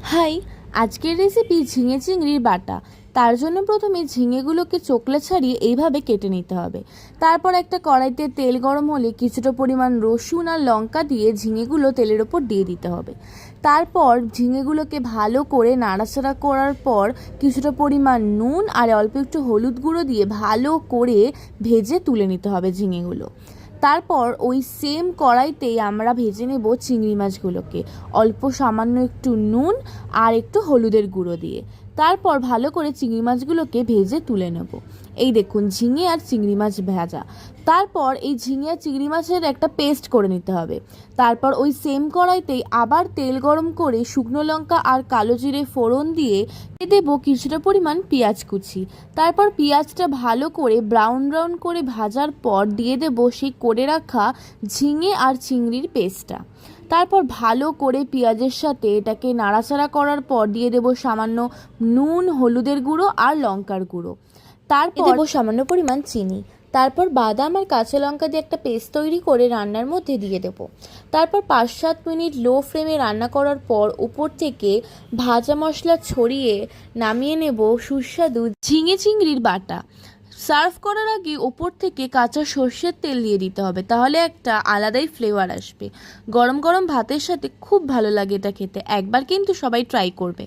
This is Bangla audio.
হাই, আজকের রেসিপি ঝিঙে চিংড়ির বাটা। তার জন্য প্রথমে ঝিঙেগুলোকে চোকলা ছাড়িয়ে এইভাবে কেটে নিতে হবে। তারপর একটা কড়াইতে তেল গরম হলে কিছুটা পরিমাণ রসুন আর লঙ্কা দিয়ে ঝিঙেগুলো তেলের ওপর দিয়ে দিতে হবে। তারপর ঝিঙেগুলোকে ভালো করে নাড়াচাড়া করার পর কিছুটা পরিমাণ নুন আর অল্প একটু হলুদ গুঁড়ো দিয়ে ভালো করে ভেজে তুলে নিতে হবে ঝিঙেগুলো। তারপর ওই সেম কড়াইতেই আমরা ভেজে নেব চিংড়ি মাছগুলোকে, অল্প সামান্য একটু নুন আর একটু হলুদের গুঁড়ো দিয়ে। তারপর ভালো করে চিংড়ি মাছগুলোকে ভেজে তুলে নেব। এই দেখুন ঝিঙে আর চিংড়ি মাছ ভাজা। তারপর এই ঝিঙে আর চিংড়ি মাছের একটা পেস্ট করে নিতে হবে। তারপর ওই সেম কড়াইতেই আবার তেল গরম করে শুকনো লঙ্কা আর কালো জিরে ফোড়ন দিয়ে দেবো কিছুটা পরিমাণ পেঁয়াজ কুচি। তারপর পেঁয়াজটা ভালো করে ব্রাউন ব্রাউন করে ভাজার পর দিয়ে দেবো সেই করে রাখা ঝিঙে আর চিংড়ির পেস্টটা। তারপর ভালো করে পেঁয়াজের সাথে এটাকে নাড়াচাড়া করার পর দিয়ে দেবো সামান্য নুন, হলুদের গুঁড়ো আর লঙ্কার গুঁড়ো। তারপর দেবো সামান্য পরিমাণ চিনি। তারপর বাদাম আর কাঁচা লঙ্কা দিয়ে একটা পেস্ট তৈরি করে রান্নার মধ্যে দিয়ে দেবো। তারপর 5-7 মিনিট লো ফ্লেমে রান্না করার পর উপর থেকে ভাজা মশলা ছড়িয়ে নামিয়ে নেব সুস্বাদু ঝিঙে চিংড়ির বাটা। সার্ভ করার আগে ওপর থেকে কাঁচা সর্ষের তেল দিয়ে দিতে হবে, তাহলে একটা আলাদাই ফ্লেভার আসবে। গরম গরম ভাতের সাথে খুব ভালো লাগে এটা খেতে। একবার কিন্তু সবাই ট্রাই করবে।